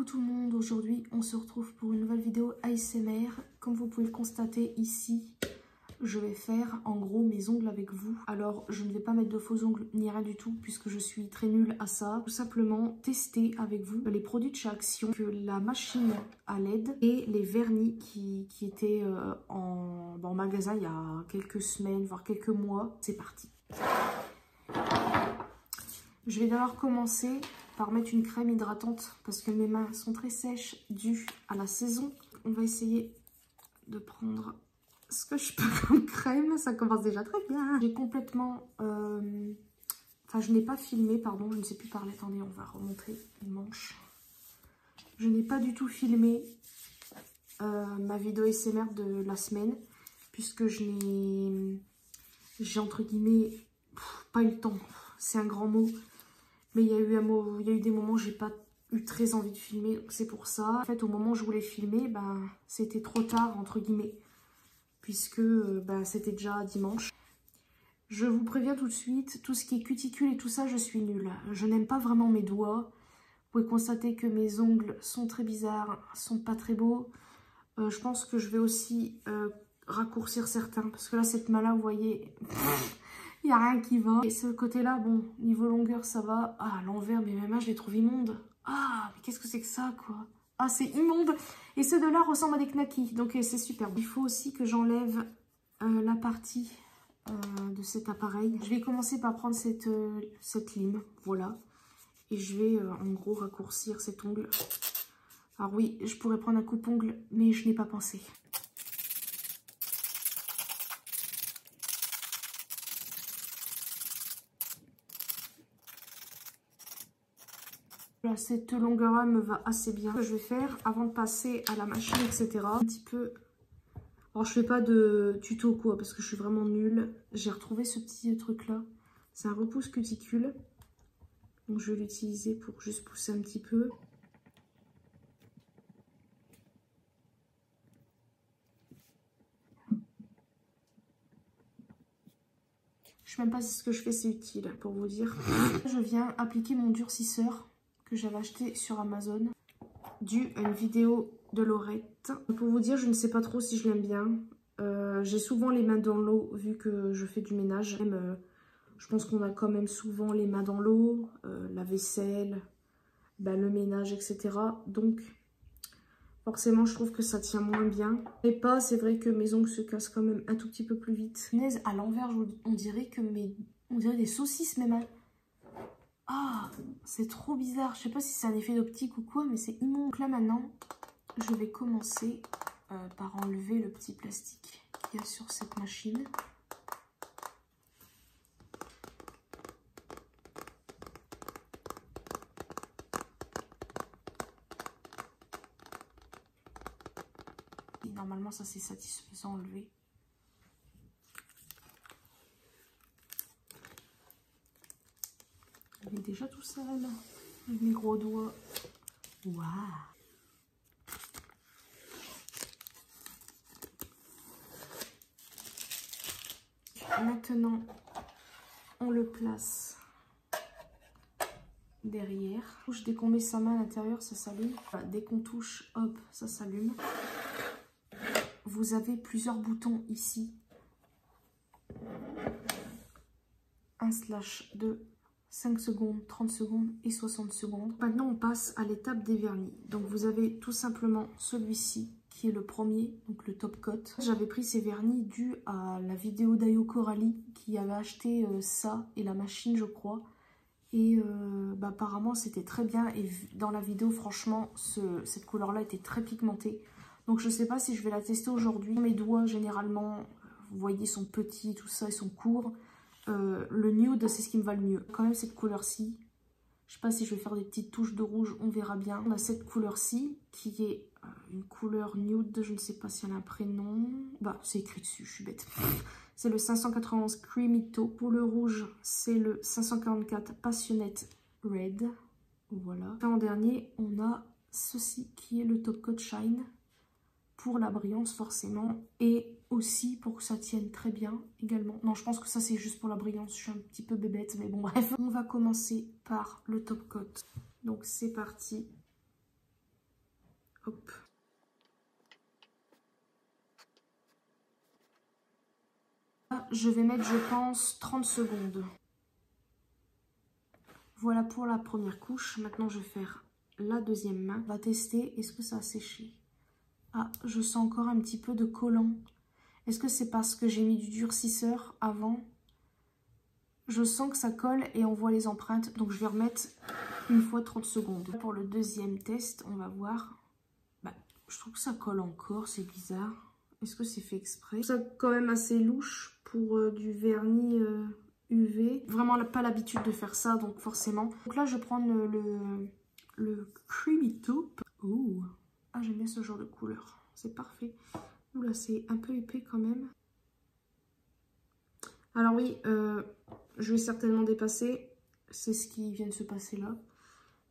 Coucou tout le monde, aujourd'hui on se retrouve pour une nouvelle vidéo ASMR. Comme vous pouvez le constater ici, je vais faire en gros mes ongles avec vous. Alors je ne vais pas mettre de faux ongles ni rien du tout puisque je suis très nulle à ça. Tout simplement tester avec vous les produits de chez Action, que la machine à LED et les vernis qui étaient en magasin il y a quelques semaines, voire quelques mois. C'est parti. Je vais d'abord commencer par mettre une crème hydratante parce que mes mains sont très sèches dû à la saison. On va essayer de prendre ce que je peux comme crème. Ça commence déjà très bien. J'ai complètement... Enfin, je n'ai pas filmé, pardon, je ne sais plus parler. Attendez, on va remontrer les manches. Je n'ai pas du tout filmé ma vidéo ASMR de la semaine puisque j'ai entre guillemets pas eu le temps. C'est un grand mot. Mais il y a eu des moments où j'ai pas eu très envie de filmer, donc c'est pour ça. En fait, au moment où je voulais filmer, ben, c'était trop tard, entre guillemets, puisque ben, c'était déjà dimanche. Je vous préviens tout de suite, tout ce qui est cuticule et tout ça, je suis nulle. Je n'aime pas vraiment mes doigts. Vous pouvez constater que mes ongles sont très bizarres, sont pas très beaux. Je pense que je vais aussi raccourcir certains, parce que là, cette main-là, vous voyez... Il n'y a rien qui va. Et ce côté-là, bon, niveau longueur, ça va. Ah, l'envers, mais même là, je les trouve immondes. Ah, mais qu'est-ce que c'est que ça, quoi? Ah, c'est immonde. Et ceux de là ressemblent à des knackis. Donc, c'est super. Il faut aussi que j'enlève la partie de cet appareil. Je vais commencer par prendre cette lime. Voilà. Et je vais, en gros, raccourcir cet ongle. Alors oui, je pourrais prendre un coupe-ongle, mais je n'ai pas pensé. Voilà, cette longueur-là me va assez bien. Ce que je vais faire avant de passer à la machine, etc. Un petit peu... Alors, je fais pas de tuto quoi, parce que je suis vraiment nulle. J'ai retrouvé ce petit truc-là. C'est un repousse cuticule. Donc, je vais l'utiliser pour juste pousser un petit peu. Je sais même pas si ce que je fais, c'est utile, pour vous dire. Je viens appliquer mon durcisseur que j'avais acheté sur Amazon, dû à une vidéo de Laurette. Pour vous dire, je ne sais pas trop si je l'aime bien. J'ai souvent les mains dans l'eau vu que je fais du ménage. Même, je pense qu'on a quand même souvent les mains dans l'eau, la vaisselle, le ménage, etc. Donc, forcément, je trouve que ça tient moins bien. Et pas, c'est vrai que mes ongles se cassent quand même un tout petit peu plus vite. À l'envers, on dirait que on dirait des saucisses mes mains. Ah, c'est trop bizarre. Je sais pas si c'est un effet d'optique ou quoi, mais c'est immonde. Donc là maintenant, je vais commencer par enlever le petit plastique qu'il y a sur cette machine. Et normalement, ça c'est satisfaisant à enlever. Il est déjà tout seul avec mes gros doigts. Waouh! Maintenant, on le place derrière. Dès qu'on met sa main à l'intérieur, ça s'allume. Dès qu'on touche, hop, ça s'allume. Vous avez plusieurs boutons ici. 1/2, 5 secondes, 30 secondes et 60 secondes. Maintenant, on passe à l'étape des vernis. Donc, vous avez tout simplement celui-ci qui est le premier, donc le top coat. J'avais pris ces vernis dû à la vidéo d'Ayo Coralie qui avait acheté ça et la machine, je crois. Et apparemment, c'était très bien. Et dans la vidéo, franchement, cette couleur-là était très pigmentée. Donc, je ne sais pas si je vais la tester aujourd'hui. Mes doigts, généralement, vous voyez, sont petits, tout ça, ils sont courts. Le nude, c'est ce qui me va le mieux. Quand même, cette couleur-ci, je sais pas si je vais faire des petites touches de rouge, on verra bien. On a cette couleur-ci, qui est une couleur nude, je ne sais pas si elle a un prénom. C'est écrit dessus, je suis bête. C'est le 591 Creamito. Pour le rouge, c'est le 544 Passionate Red. Voilà. En dernier, on a ceci qui est le Top Coat Shine. Pour la brillance forcément et aussi pour que ça tienne très bien également. Non, je pense que ça c'est juste pour la brillance, je suis un petit peu bébête mais bon bref. On va commencer par le top coat. Donc c'est parti. Hop. Je vais mettre, je pense, 30 secondes. Voilà pour la première couche. Maintenant, je vais faire la deuxième main. On va tester, est-ce que ça a séché? Ah, je sens encore un petit peu de collant. Est-ce que c'est parce que j'ai mis du durcisseur avant? Je sens que ça colle et on voit les empreintes. Donc, je vais remettre une fois 30 secondes. Pour le deuxième test, on va voir. Bah, je trouve que ça colle encore, c'est bizarre. Est-ce que c'est fait exprès? Ça quand même assez louche pour du vernis UV. Vraiment pas l'habitude de faire ça, donc forcément. Donc là, je vais prendre le Creamy Taupe. Ouh. Ah, j'aime bien ce genre de couleur. C'est parfait. Oula, c'est un peu épais quand même. Alors oui, je vais certainement dépasser. C'est ce qui vient de se passer là.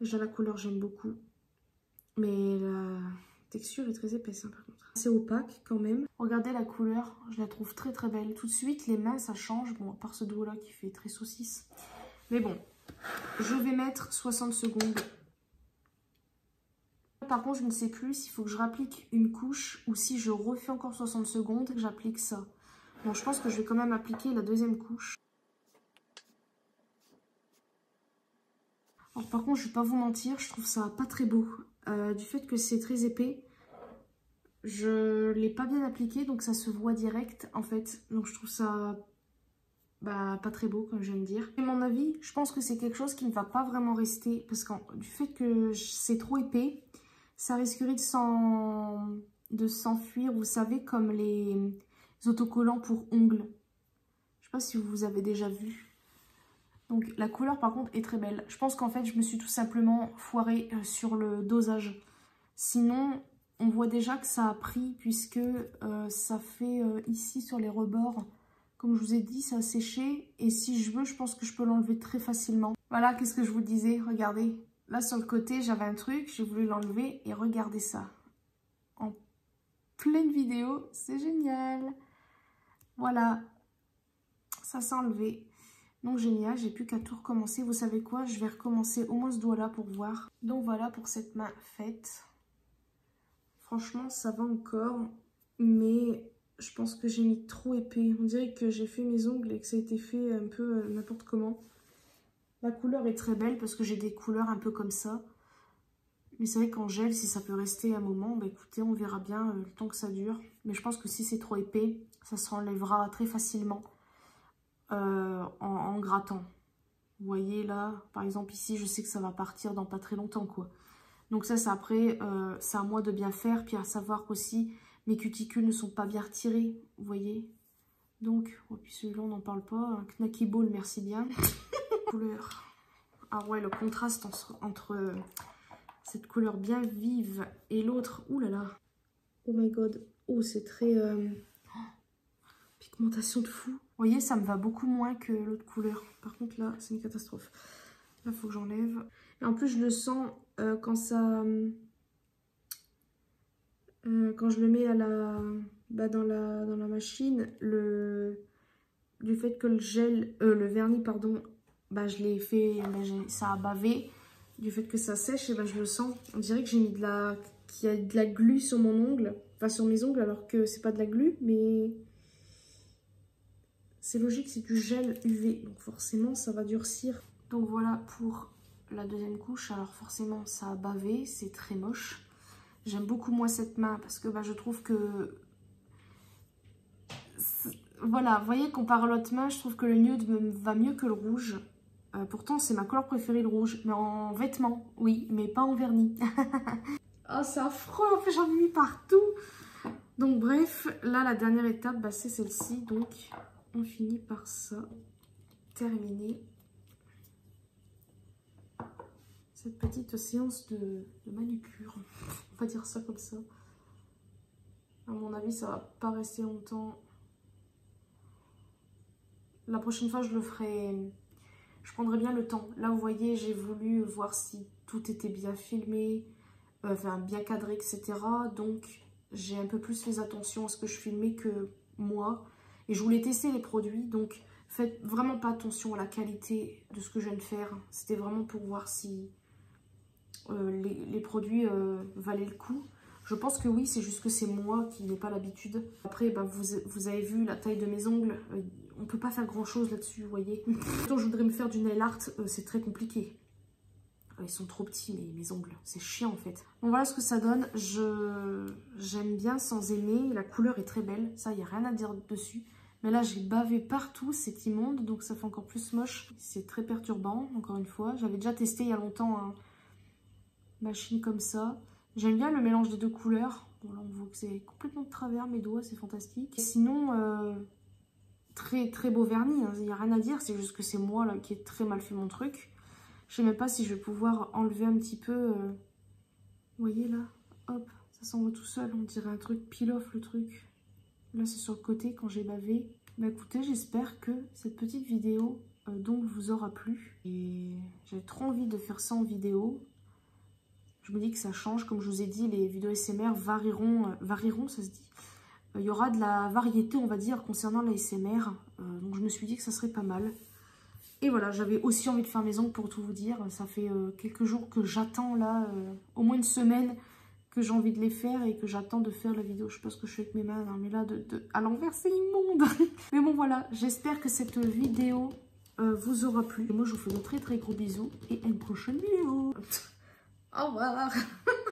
Déjà, la couleur, j'aime beaucoup. Mais la texture est très épaisse, hein, par contre. C'est opaque quand même. Regardez la couleur, je la trouve très très belle. Tout de suite, les mains, ça change. Bon, à part ce doigt-là qui fait très saucisse. Mais bon, je vais mettre 60 secondes. Par contre, je ne sais plus s'il faut que je rapplique une couche ou si je refais encore 60 secondes et que j'applique ça. Bon, je pense que je vais quand même appliquer la deuxième couche. Alors, par contre, je ne vais pas vous mentir, je trouve ça pas très beau. Du fait que c'est très épais, je l'ai pas bien appliqué, donc ça se voit direct en fait. Donc je trouve ça pas très beau, comme je viens de dire. À mon avis, je pense que c'est quelque chose qui ne va pas vraiment rester, parce que du fait que c'est trop épais, ça risquerait de s'enfuir, vous savez, comme les autocollants pour ongles. Je sais pas si vous avez déjà vu. Donc la couleur par contre est très belle. Je pense qu'en fait je me suis tout simplement foirée sur le dosage. Sinon on voit déjà que ça a pris puisque ça fait ici sur les rebords. Comme je vous ai dit, ça a séché. Et si je veux, je pense que je peux l'enlever très facilement. Voilà, qu'est-ce que je vous disais. Regardez, là sur le côté j'avais un truc, j'ai voulu l'enlever et regardez ça. En pleine vidéo, c'est génial. Voilà, ça s'est enlevé. Donc génial, j'ai plus qu'à tout recommencer. Vous savez quoi? Je vais recommencer au moins ce doigt-là pour voir. Donc voilà pour cette main faite. Franchement, ça va encore. Mais je pense que j'ai mis trop épais. On dirait que j'ai fait mes ongles et que ça a été fait un peu n'importe comment. La couleur est très belle parce que j'ai des couleurs un peu comme ça. Mais c'est vrai qu'en gel, si ça peut rester un moment, bah écoutez, on verra bien le temps que ça dure. Mais je pense que si c'est trop épais, ça se enlèvera très facilement. En grattant. Vous voyez là, par exemple ici, je sais que ça va partir dans pas très longtemps quoi. Donc ça c'est après, c'est à moi de bien faire. Puis à savoir qu'aussi, mes cuticules ne sont pas bien retirées, vous voyez. Donc, oh, puis celui-là on n'en parle pas. Un Knacky Ball, merci bien. Couleur. Ah ouais, le contraste entre cette couleur bien vive et l'autre. Ouh là là. Oh my god. Oh, c'est très... pigmentation de fou. Vous voyez, ça me va beaucoup moins que l'autre couleur. Par contre, là, c'est une catastrophe. Là, il faut que j'enlève. Et en plus, je le sens quand ça... quand je le mets à dans la machine, du fait que le vernis, pardon, je l'ai fait, ça a bavé. Du fait que ça sèche, et je le sens. On dirait que j'ai mis qu'il y a de la glu sur mon ongle. Enfin, sur mes ongles, alors que c'est pas de la glu, mais... C'est logique, c'est du gel UV, donc forcément ça va durcir. Donc voilà pour la deuxième couche. Alors forcément ça a bavé, c'est très moche. J'aime beaucoup moins cette main parce que je trouve que... Voilà, vous voyez, comparé à l'autre main, je trouve que le nude me va mieux que le rouge. Pourtant c'est ma couleur préférée, le rouge. Mais en vêtements, oui, mais pas en vernis. Oh c'est affreux, en fait j'en ai mis partout. Donc bref, là la dernière étape, c'est celle-ci. Donc... on finit par ça, terminer cette petite séance de manucure. On va dire ça comme ça. À mon avis, ça va pas rester longtemps. La prochaine fois, je le ferai... je prendrai bien le temps. Là, vous voyez, j'ai voulu voir si tout était bien filmé, enfin bien cadré, etc. Donc, j'ai un peu plus fait attention à ce que je filmais que moi. Et je voulais tester les produits, donc faites vraiment pas attention à la qualité de ce que je viens de faire. C'était vraiment pour voir si les produits valaient le coup. Je pense que oui, c'est juste que c'est moi qui n'ai pas l'habitude. Après, bah, vous avez vu la taille de mes ongles. On peut pas faire grand chose là-dessus, vous voyez. Quand je voudrais me faire du nail art, c'est très compliqué. Ils sont trop petits, mes ongles. C'est chiant en fait. Donc voilà ce que ça donne. J'aime bien sans aimer. La couleur est très belle. Ça, il n'y a rien à dire dessus. Mais là, j'ai bavé partout. C'est immonde. Donc ça fait encore plus moche. C'est très perturbant, encore une fois. J'avais déjà testé il y a longtemps une machine comme ça. J'aime bien le mélange des deux couleurs. Bon, là, on voit que c'est complètement de travers mes doigts. C'est fantastique. Et sinon, très très beau vernis. Il n'y a rien à dire. C'est juste que c'est moi là qui ai très mal fait mon truc. Je sais même pas si je vais pouvoir enlever un petit peu. Vous voyez là, hop, ça s'envoie tout seul. On dirait un truc peel-off le truc. Là c'est sur le côté quand j'ai bavé. Bah écoutez, j'espère que cette petite vidéo donc vous aura plu. Et j'ai trop envie de faire ça en vidéo. Je me dis que ça change. Comme je vous ai dit, les vidéos ASMR varieront, ça se dit. Il y aura de la variété, on va dire, concernant l'ASMR. Donc je me suis dit que ça serait pas mal. Et voilà, j'avais aussi envie de faire mes ongles pour tout vous dire. Ça fait quelques jours que j'attends là, au moins une semaine que j'ai envie de les faire et que j'attends de faire la vidéo. Je sais pas ce que je fais avec mes mains, hein, mais là, à l'envers, c'est immonde. Mais bon, voilà, j'espère que cette vidéo vous aura plu. Et moi, je vous fais de très très gros bisous et à une prochaine vidéo. Au revoir.